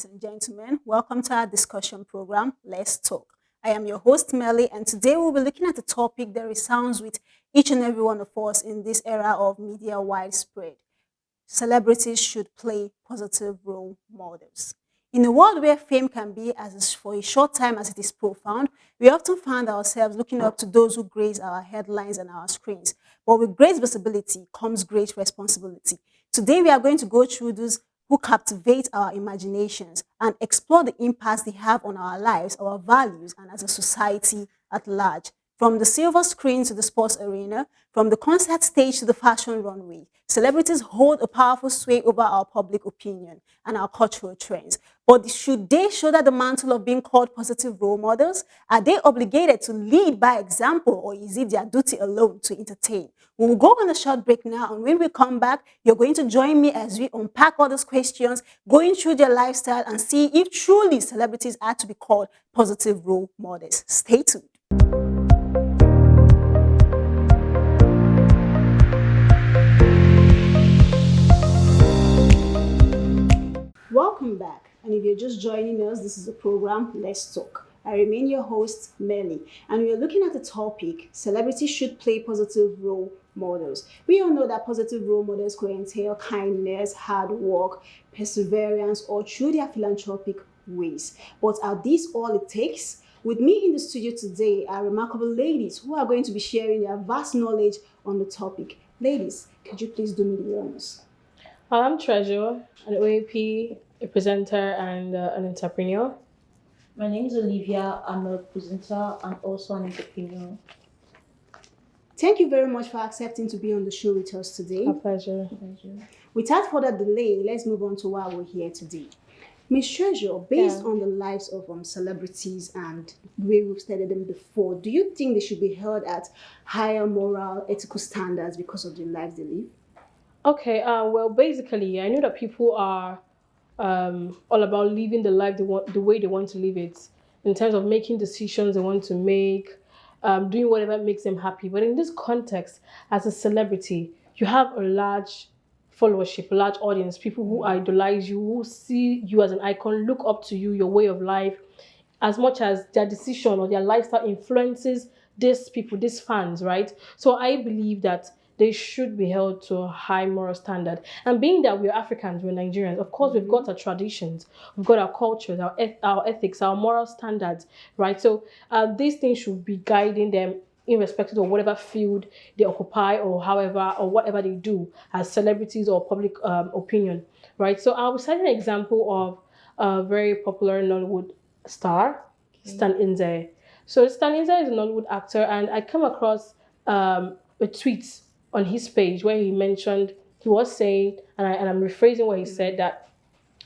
ladies and gentlemen. Welcome to our discussion program, Let's Talk. I am your host, Melly, and today we'll be looking at a topic that resounds with each and every one of us in this era of media widespread. Celebrities should play positive role models. In a world where fame can be for a short time as it is profound, we often find ourselves looking up to those who grace our headlines and our screens. But with great visibility comes great responsibility. Today we are going to go through those who captivate our imaginations and explore the impacts they have on our lives, our values, and as a society at large. From the silver screen to the sports arena, from the concert stage to the fashion runway, celebrities hold a powerful sway over our public opinion and our cultural trends. But should they shoulder the mantle of being called positive role models? Are they obligated to lead by example, or is it their duty alone to entertain? We will go on a short break now, and when we come back, you're going to join me as we unpack all those questions, going through their lifestyle, and see if truly celebrities are to be called positive role models. Stay tuned. Welcome back. And if you're just joining us, this is the program Let's Talk. I remain your host, Melly, and we are looking at the topic celebrities should play positive role models. We all know that positive role models could entail kindness, hard work, perseverance, or through their philanthropic ways. But are these all it takes? With me in the studio today are remarkable ladies who are going to be sharing their vast knowledge on the topic. Ladies, could you please do me the honors? I'm Treasure, an OAP, a presenter, and an entrepreneur. My name is Olivia. I'm a presenter and also an entrepreneur. Thank you very much for accepting to be on the show with us today. A pleasure. Without further delay, let's move on to why we're here today. Miss Treasure, based on the lives of celebrities and the way we've studied them before, do you think they should be held at higher moral, ethical standards because of the lives they live? Okay, well, basically, I know that people are all about living the life they want, the way they want to live it, in terms of making decisions they want to make, doing whatever makes them happy. But in this context, as a celebrity, you have a large followership, a large audience, people who idolize you, who see you as an icon, look up to you, your way of life, as much as their decision or their lifestyle influences these people, these fans, right? So I believe that they should be held to a high moral standard. And being that we're Africans, we're Nigerians, of course, we've got our traditions, we've got our cultures, our ethics, our moral standards, right? So these things should be guiding them irrespective of whatever field they occupy or however or whatever they do as celebrities or public opinion, right? So I'll cite an example of a very popular Nollywood star, Stan Inze. So Stan Inze is a Nollywood actor, and I came across a tweet on his page where he was saying, and I'm rephrasing what he said, that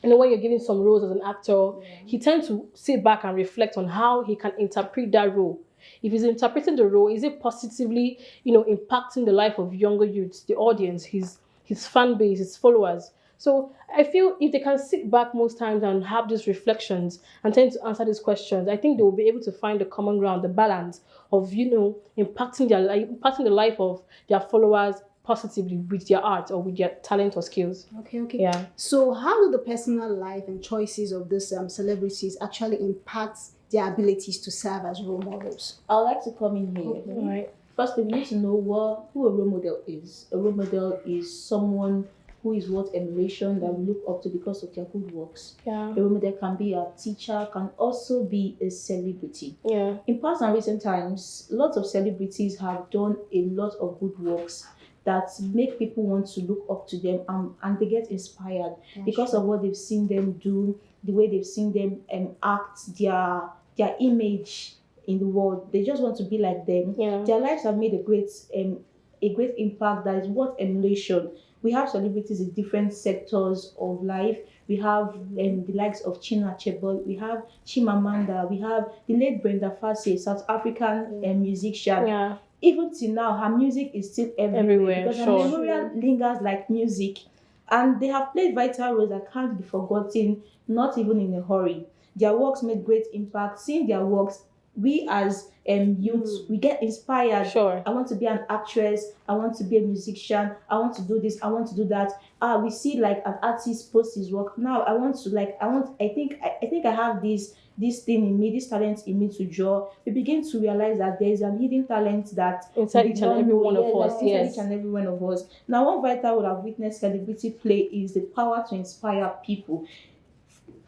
when you're giving some roles as an actor, he tends to sit back and reflect on how he can interpret that role. If he's interpreting the role, is it positively, impacting the life of younger youths, the audience, his fan base, his followers? So I feel if they can sit back most times and have these reflections and tend to answer these questions, I think they will be able to find the common ground, the balance of impacting their life, impacting the life of their followers positively with their art or with their talent or skills. Okay. Yeah. So how do the personal life and choices of these celebrities actually impact their abilities to serve as role models? I would like to come in here. All right. First, we need to know who a role model is. A role model is someone who is what emulation that we look up to because of their good works. Yeah. A role model can be a teacher, can also be a celebrity. Yeah. In past and recent times, lots of celebrities have done a lot of good works that make people want to look up to them, and they get inspired because of what they've seen them do, the way they've seen them act, their image in the world. They just want to be like them. Yeah. Their lives have made a great impact that is worth emulation. We have celebrities in different sectors of life. We have the likes of Chinua Achebe, we have Chimamanda, we have the late Brenda Fassie, South African musician. Yeah. Even till now, her music is still everywhere because her memorial lingers like music. And they have played vital roles that can't be forgotten, not even in a hurry. Their works made great impact. Seeing their works we as youth, we get inspired. Sure. I want to be an actress, I want to be a musician, I want to do this, I want to do that. We see like an artist post his work. Now I want to like I think I have this thing in me, this talent in me to draw. We begin to realize that there is an hidden talent that Inside we each and don't every know. one of Yes, us, inside yes. each and every one of us. Now, one vital role I've witnessed celebrity play is the power to inspire people.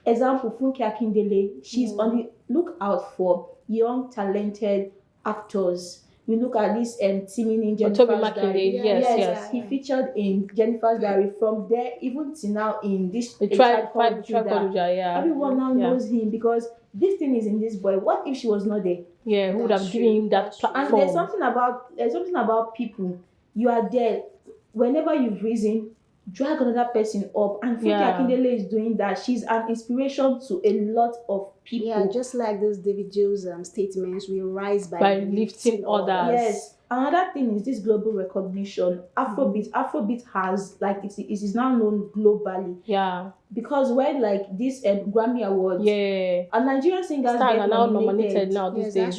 Example, Funke Akindele, she's on the lookout for young, talented actors. We look at this Timini in Toby Jennifer's Makinde, Diary. yes. He featured in Jennifer's Diary. From there, even till now, in this The A tribe Called Judah, yeah. everyone now knows him because this thing is in this boy. What if she was not there? Yeah, who would have given him that platform? And there's something about people. You are there. Whenever you've risen, drag another person up. And Funke Akindele is doing that. She's an inspiration to a lot of people. Yeah, just like those David Joe's statements, we rise by lifting others. Yes. Another thing is this global recognition. Afrobeat has like it is now known globally. Yeah. Because when like this Grammy Awards, a Nigerian singers Stars get are now nominated now these days.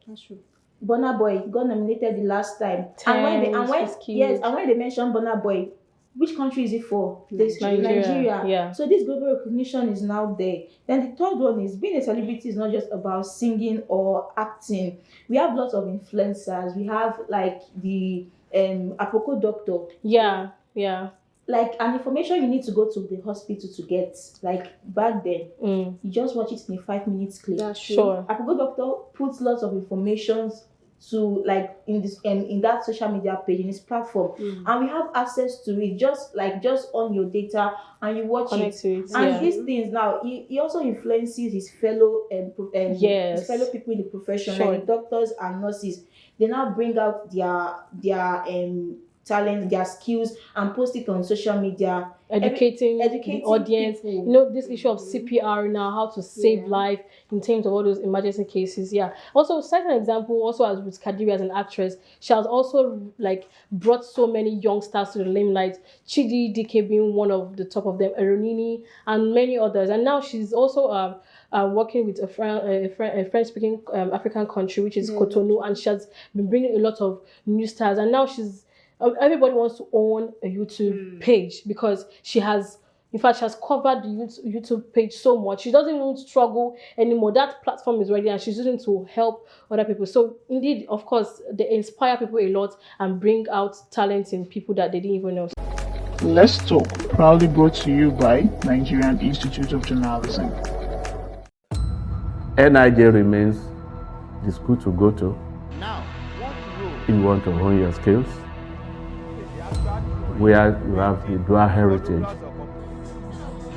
That's true. Burna Boy got nominated the last time. And when they mention Burna Boy, which country is it for? Nigeria. Yeah. So this global recognition is now there. Then the third one is being a celebrity is not just about singing or acting. We have lots of influencers. We have like the Apoko doctor. Yeah. Like an information you need to go to the hospital to get. Like back then, you just watch it in a 5 minutes clip. That's true. Sure. Apoko doctor puts lots of information to like in this in that social media page, in his platform, and we have access to it just on your data, and you watch it. And these things now, he also influences his fellow his fellow people in the profession, like doctors and nurses. They now bring out their talent, their skills, and post it on social media, educating the audience. People. You know, this issue of CPR now, how to save life in terms of all those emergency cases. Yeah. Also, second example, also as Ruth Kadiri as an actress, she has also like brought so many young stars to the limelight. Chidi Dike being one of the top of them, Eronini, and many others. And now she's also working with a French-speaking African country, which is Cotonou, and she has been bringing a lot of new stars. And now everybody wants to own a YouTube page because she has covered the YouTube page so much. She doesn't even struggle anymore. That platform is ready and she's using it to help other people. So indeed, of course, they inspire people a lot and bring out talent in people that they didn't even know. Let's Talk, proudly brought to you by Nigerian Institute of Journalism. NIJ remains the school to go to if you want to hone your skills, where you have the dual heritage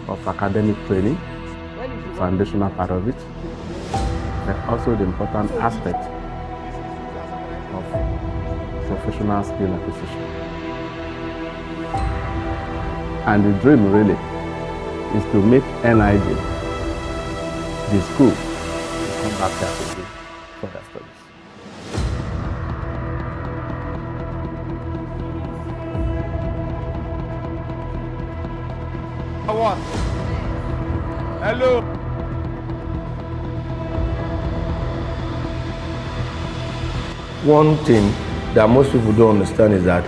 of academic training, foundational part of it, and also the important aspect of professional skill acquisition. And the dream really is to make NIJ the school to come back here to do further studies. Hello. One thing that most people don't understand is that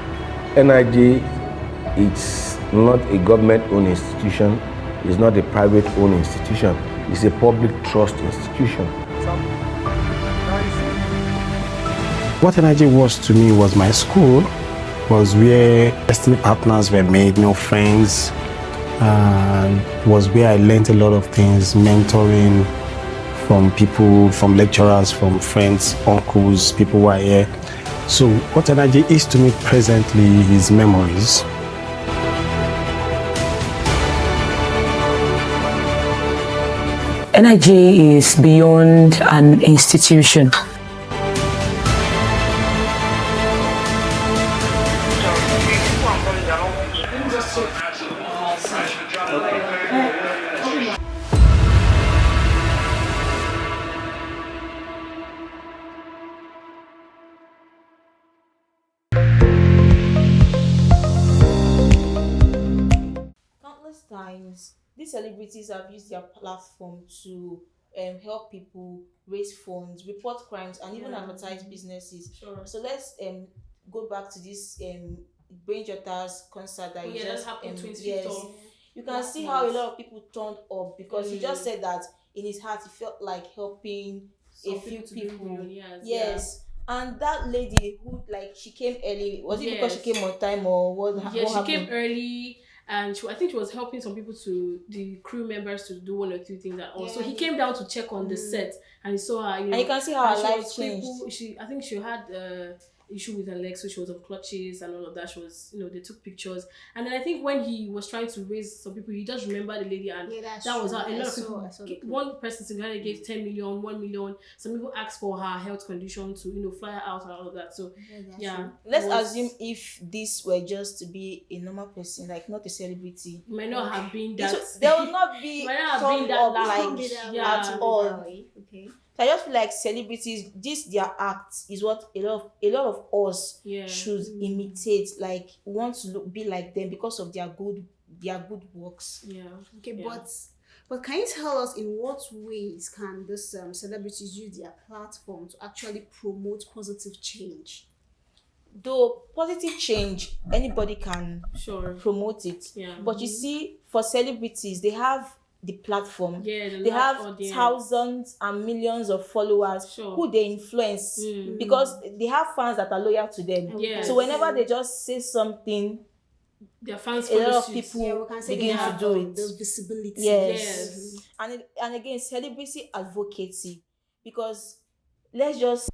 NIJ is not a government-owned institution, it's not a private-owned institution, it's a public trust institution. What NIJ was to me was my school, was where destiny partners were made, new friends, and was where I learned a lot of things, mentoring from people, from lecturers, from friends, uncles, people who are here. So what NIJ is to me presently is memories. NIJ is beyond an institution. Countless times, these celebrities have used their platform to help people, raise funds, report crimes, and even advertise businesses. Sure. So let's go back to this Brain Jotta's concert that you that just happened 25th yes. of You can last see how a month. lot of people turned up because he just said that in his heart he felt like helping a few to be people. millionaires, Yes. And that lady who like she came early, was it because she Yes. came on time or what? Yeah, what she happened? came early, and I think she was helping some people the crew members to do one or two things. And also, he came down to check on the set, and he saw her. You know, And you can see how her she life was changed. I think she had issue with her legs, so she was on crutches and all of that. She was, they took pictures, and then I think when he was trying to raise some people, he just remembered the lady, and that was how a lot of people. One person single gave 10 million, 1 million. Some people asked for her health condition to fly her out and all of that. So let's assume if this were just to be a normal person, like not a celebrity, it might not have been that. There will not be might not have been turned that up loud. like at all. Okay. So I just feel like celebrities, this their act is what a lot of us should imitate. Like want to be like them because of their good works. Yeah. Okay, but can you tell us in what ways can these celebrities use their platform to actually promote positive change? Though positive change, anybody can promote it. Yeah. But you see, for celebrities, they have the platform. Yeah, they have audience. Thousands and millions of followers who they influence because they have fans that are loyal to them. Yes. So whenever they just say something, their fans a lot of people we can say begin to do it. The visibility. Yes. And again, celebrity advocacy, because let's just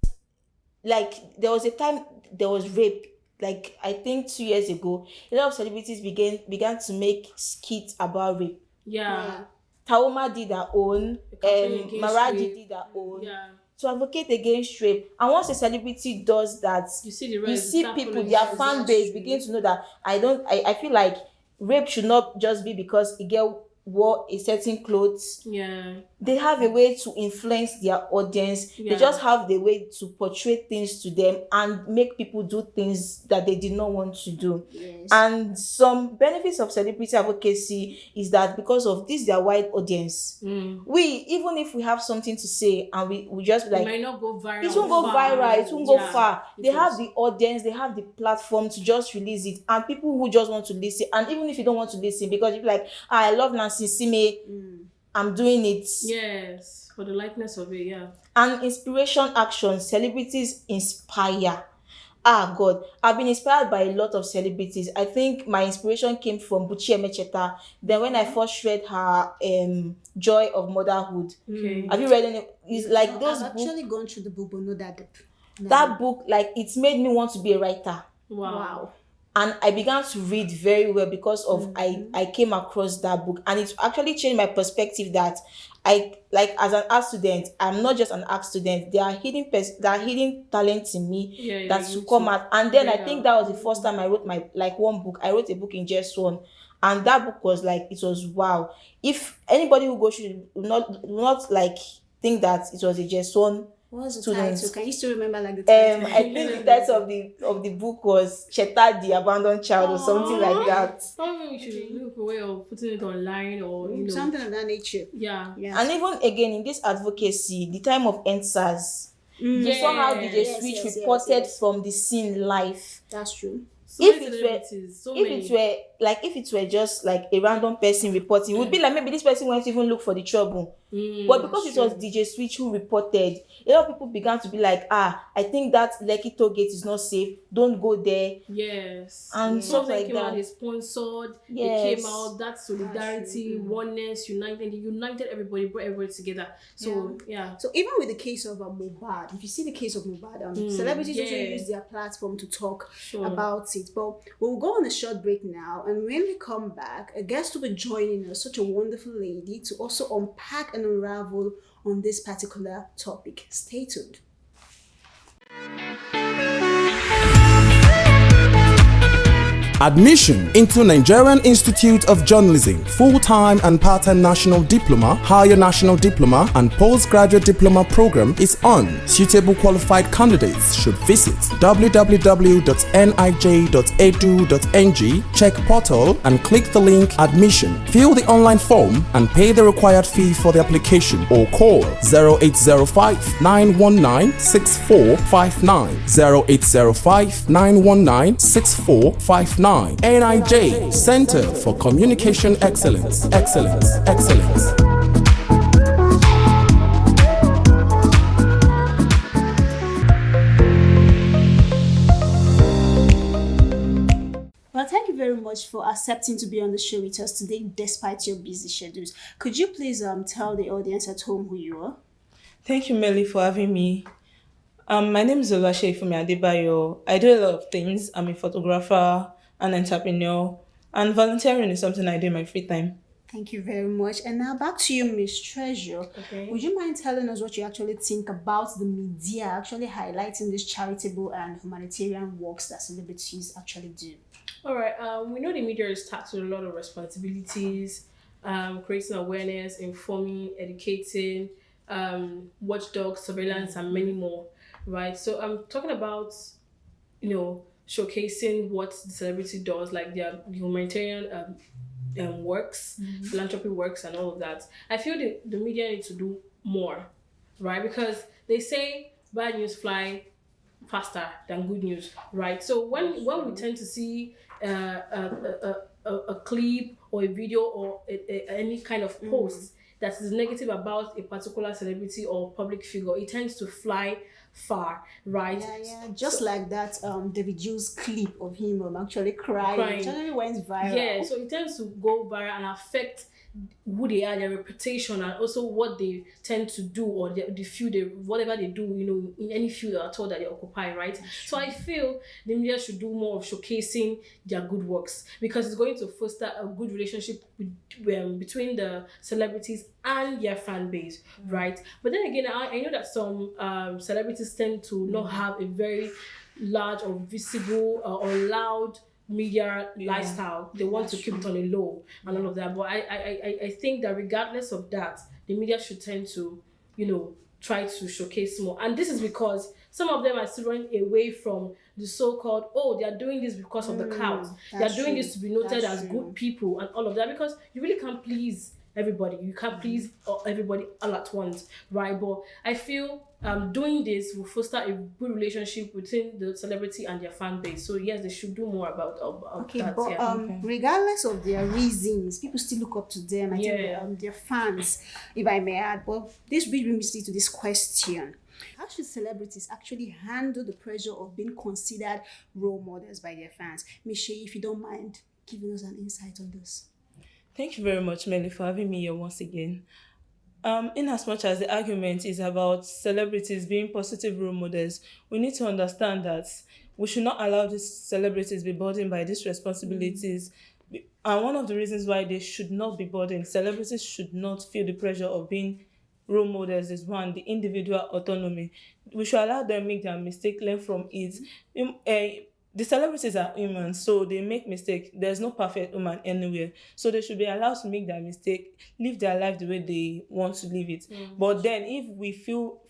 like there was a time there was rape. Like I think 2 years ago, a lot of celebrities began to make skits about rape. Yeah. Taoma did her own, Maradi did her own, to advocate against rape. And once a celebrity does that, you see people, their fan base begin to know that I feel like rape should not just be because a girl wore a certain clothes. Yeah. They have a way to influence their audience. They just have the way to portray things to them and make people do things that they did not want to do. Yes. And some benefits of celebrity advocacy is that because of this their wide audience, we, even if we have something to say and we just like, it might not go viral. It won't go viral, it won't go far. They have the audience, they have the platform to just release it, and people who just want to listen. And even if you don't want to listen, because you're like, I love Nancy Sime, I'm doing it. Yes, for the likeness of it, yeah. And inspiration action, celebrities inspire. God, I've been inspired by a lot of celebrities. I think my inspiration came from Buchi Emecheta. Then when I first read her Joy of Motherhood. Okay. Have you read any? It's like those I've actually gone through the book, but not that deep. That book, like, it made me want to be a writer. Wow. And I began to read very well because of I came across that book, and it actually changed my perspective that I, like, as an art student, I'm not just an art student. There are hidden talents in me that should come out. And then I think that was the first time I wrote one book. I wrote a book in just one, and that book was like, it was wow. If anybody who goes through will not like think that it was a just one. What's the students. title? Can you still remember like the title? I think the title of the book was Cheta the Abandoned Child or something like that. Something we should look for a way of putting it online or something of that nature. Yeah. And even again in this advocacy, the time of NSAS, you saw how DJ Switch reported from the scene live. That's true. If it were just like a random person reporting, it would be like maybe this person went to even look for the trouble. But because it was DJ Switch who reported, a lot of people began to be like, I think that Lekki toll gate is not safe. Don't go there. Yes. And stuff like came that. out, they sponsored. Yes. It came out, that solidarity, oneness, united everybody, brought everybody together. So yeah. So even with the case of Mohbad, if you see the case of Mohbad, celebrities also use their platform to talk about it. But we'll go on a short break now, and when we come back, a guest will be joining us, such a wonderful lady, to also unpack and unravel on this particular topic. Stay tuned. Admission into Nigerian Institute of Journalism, full-time and part-time national diploma, higher national diploma, and postgraduate diploma program is on. Suitable qualified candidates should visit www.nij.edu.ng, check portal and click the link Admission. Fill the online form and pay the required fee for the application or call 0805 919 6459 0805 919 6459. NIJ, Center for Communication Excellence. Excellence. Excellence. Well, thank you very much for accepting to be on the show with us today, despite your busy schedules. Could you please tell the audience at home who you are? Thank you, Melly, for having me. My name is Olashe Ifumi Adebayo. I do a lot of things. I'm a photographer, an entrepreneur, and volunteering is something I do in my free time. Thank you very much. And now back to you, Miss Treasure. Okay. Would you mind telling us what you actually think about the media actually highlighting these charitable and humanitarian works that celebrities actually do? All right. We know the media is tasked with a lot of responsibilities, creating awareness, informing, educating, watchdog, surveillance, and many more. Right. So I'm talking about, showcasing what the celebrity does, like their humanitarian works, philanthropy works, and all of that. I feel the media need to do more, right? Because they say bad news fly faster than good news, right? So when we tend to see a clip or a video or any kind of post that is negative about a particular celebrity or public figure, it tends to fly far, right? Yeah. Just like that David Jules clip of him actually crying. It actually went viral. Yeah, so it tends to go viral and affect who they are, their reputation, and also what they tend to do or the field, whatever they do, in any field at all that they occupy, right? So I feel the media should do more of showcasing their good works, because it's going to foster a good relationship between the celebrities and their fan base, right? But then again, I know that some celebrities tend to not have a very large or visible or loud media lifestyle. They want to keep it on a low and all of that. But I think that regardless of that, the media should tend to, try to showcase more. And this is because some of them are still running away from the so-called, they are doing this because of the clout. They are doing this to be noted as good people and all of that, because you really can't please everybody. You can't please everybody all at once, right? But I feel doing this will foster a good relationship between the celebrity and their fan base. So yes, they should do more about that. But regardless of their reasons, people still look up to them. I think they're fans, if I may add. But this brings me to this question: how should celebrities actually handle the pressure of being considered role models by their fans? Ms. Shea, if you don't mind giving us an insight on this. Thank you very much, Melly, for having me here once again. In as much as the argument is about celebrities being positive role models, we need to understand that we should not allow these celebrities be burdened by these responsibilities. And one of the reasons why they should not be burdened, celebrities should not feel the pressure of being role models, is one, the individual autonomy. We should allow them make their mistake, learn from it. The celebrities are human, so they make mistakes. There's no perfect human anywhere. So they should be allowed to make their mistake, live their life the way they want to live it. But then if we feel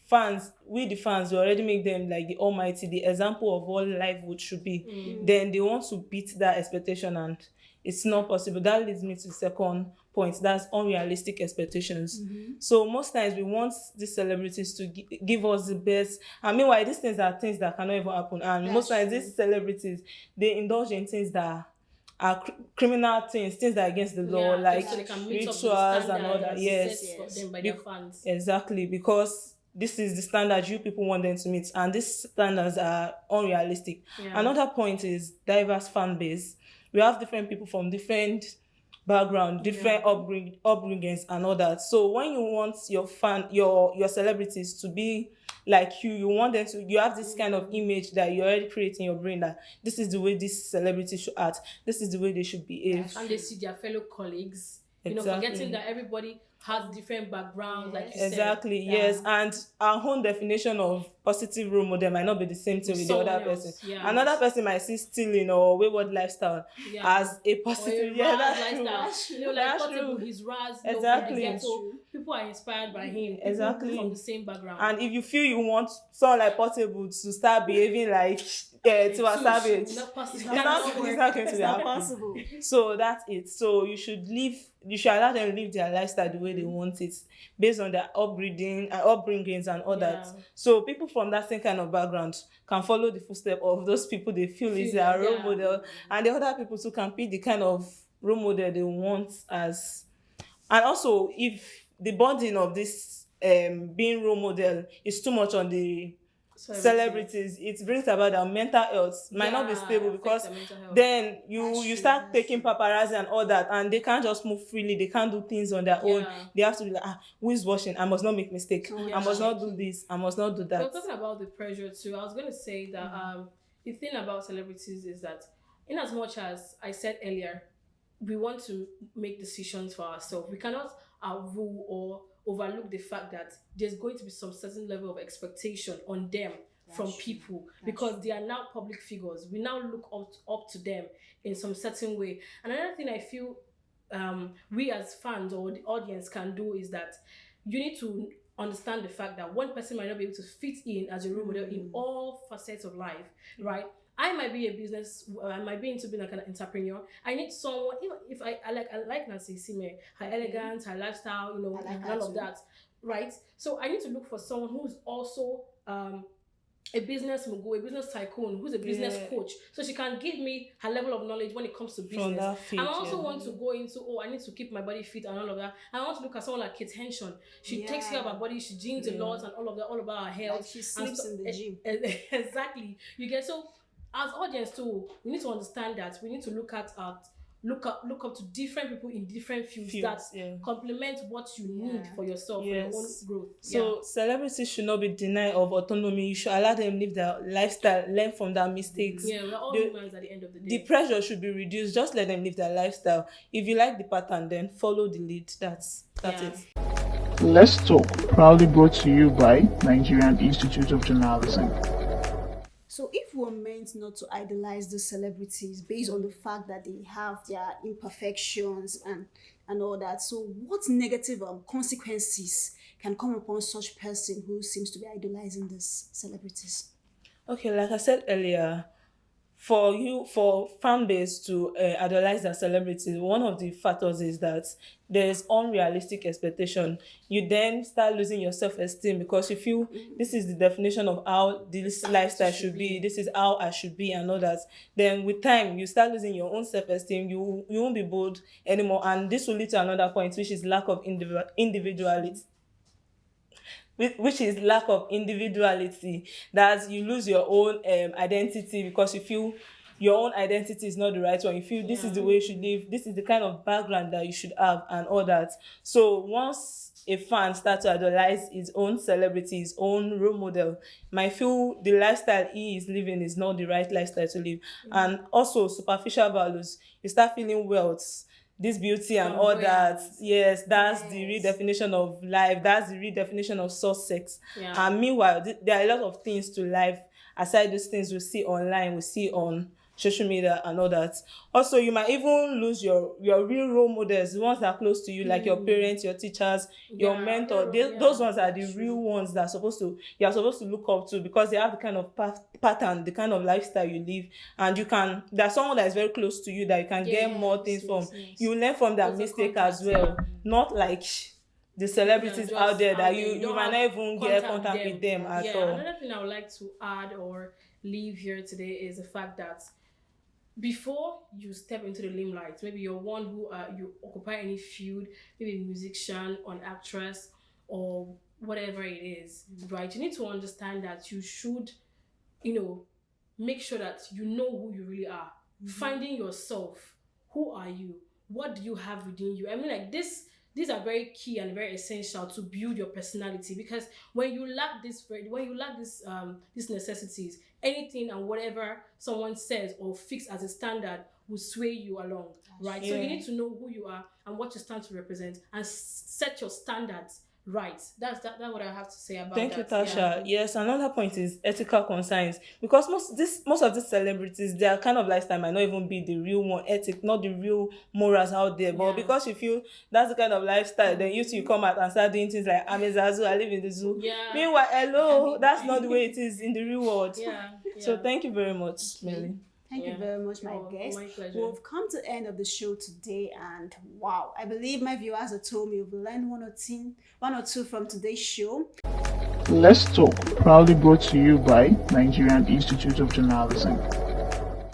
we the fans, we already make them like the almighty, the example of what life should be, then they want to beat that expectation, and it's not possible. That leads me to the second point. That's unrealistic expectations. So most times we want these celebrities to give us the best. And meanwhile, these things are things that cannot even happen. And most times these celebrities, they indulge in things that are criminal things that are against the law, like rituals and all that. Yes. For them by their fans. Exactly, because this is the standard you people want them to meet, and these standards are unrealistic. Another point is diverse fan base. We have different people from different background, different upbringings and all that. So when you want your celebrities to be like you want them to, you have this kind of image that you already create in your brain, that this is the way this celebrity should act, this is the way they should behave. And they see their fellow colleagues, Exactly. Forgetting that everybody has different backgrounds, like you Exactly, said. yes. And our own definition of positive role model might not be the same thing with the other Someone person. else, yeah. Another person might see stealing or wayward lifestyle Yeah. as a Or positive. a Yeah, Raz that's true. lifestyle. You know, like That's Portable, true. his Raz, Exactly. from the ghetto. People are inspired by him. People Exactly. from the same background. And if you feel you want someone like Portable to start behaving like to a savage, It's not possible. it's not going to be happening. possible. So that's it. So you should allow them live their lifestyle the way they want it, based on their upbringings and all that. So people from that same kind of background can follow the footsteps of those people they feel is their role model, and the other people too can be the kind of role model they want as. And also, if the burden of this being role model is too much on the celebrities, it brings about their mental health might not be stable, because then you start taking paparazzi and all that, and they can't just move freely, they can't do things on their own. They have to be like, who is watching? I must not make mistake. I must not do this, I must not do that. Well, talking about the pressure too, I was going to say that the thing about celebrities is that, in as much as I said earlier, we want to make decisions for ourselves, we cannot rule or overlook the fact that there's going to be some certain level of expectation on them from people, because they are now public figures. We now look up to them in some certain way. And another thing I feel we as fans or the audience can do is that you need to understand the fact that one person might not be able to fit in as a role model in all facets of life, right? I might be I might be into being like an entrepreneur. I need someone, if I like Nancy Sime, her elegance, her lifestyle, and all of that, right? So I need to look for someone who's also a business mogul, a business tycoon, who's a business coach, so she can give me her level of knowledge when it comes to business. And I also want to go into, I need to keep my body fit and all of that. And I want to look at someone like Kate Henshaw. She takes care of her body, she gyms a lot and all of that, all about her health. Like she sleeps in the gym. Exactly. You get, so as audience too, we need to understand that we need to look up to different people in different fields that complement what you need for yourself, for your own growth. So celebrities should not be denied of autonomy. You should allow them live their lifestyle, learn from their mistakes. Yeah, we're all humans at the end of the day. The pressure should be reduced. Just let them live their lifestyle. If you like the pattern, then follow the lead. That's it. Let's Talk, proudly brought to you by Nigerian Institute of Journalism. So if we're meant not to idolize the celebrities based on the fact that they have their imperfections and all that, so what negative consequences can come upon such person who seems to be idolizing these celebrities? Okay, like I said earlier, for fan base to idolize their celebrities, one of the factors is that there's unrealistic expectation. You then start losing your self-esteem because you feel this is the definition of how this lifestyle should be, this is how I should be and all that. Then with time, you start losing your own self-esteem, you won't be bold anymore, and this will lead to another point, which is lack of individuality. Which is lack of individuality, that you lose your own identity because you feel your own identity is not the right one. You feel this is the way you should live, this is the kind of background that you should have and all that. So once a fan starts to idolize his own celebrity, his own role model, might feel the lifestyle he is living is not the right lifestyle to live. And also superficial values, you start feeling wealth, this beauty and all that. Yes, that's the redefinition of life. That's the redefinition of success. And meanwhile, there are a lot of things to life aside those things we see online, we see on social media and all that. Also, you might even lose your real role models, the ones that are close to you, like your parents, your teachers, your mentor. Those ones are the real ones that you're supposed to look up to, because they have the kind of pattern, the kind of lifestyle you live, and there's someone that is very close to you that you can get more things from. You learn from their mistake as well, not like the celebrities out there that you might not even get contact with them at all. Another thing I would like to add or leave here today is the fact that before you step into the limelight, maybe you're one who you occupy any field, maybe musician or an actress or whatever it is, right? You need to understand that you should, make sure that you know who you really are. Finding yourself. Who are you? What do you have within you? I mean, like these are very key and very essential to build your personality, because when you lack these necessities, anything and whatever someone says or fixed as a standard will sway you along, right? So you need to know who you are and what you stand to represent, and set your standards right. That's what I have to say about Thank that. you, Tasha. Yes, another point is ethical concerns, because most of these celebrities, their kind of lifestyle might not even be the real one ethic, not the real morals out there. But because you feel that's the kind of lifestyle, then you come out and start doing things like I'm a Zazu, I live in the zoo. Yeah. Meanwhile, hello, that's not the way it is in the real world. Yeah. So thank you very much, Melly. Thank you very much, my guest. My pleasure. We've come to the end of the show today, and wow, I believe my viewers have told me you've learned one or two from today's show. Let's Talk, proudly brought to you by Nigerian Institute of Journalism.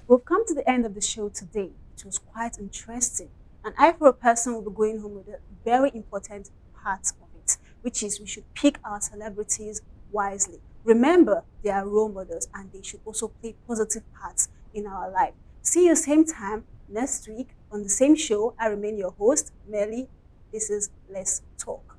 We've come to the end of the show today. It was quite interesting, and I, for a person, will be going home with a very important part of it, which is we should pick our celebrities wisely. Remember, they are role models, and they should also play positive parts in our life. See you same time next week on the same show. I remain your host, Melly. This is Let's Talk.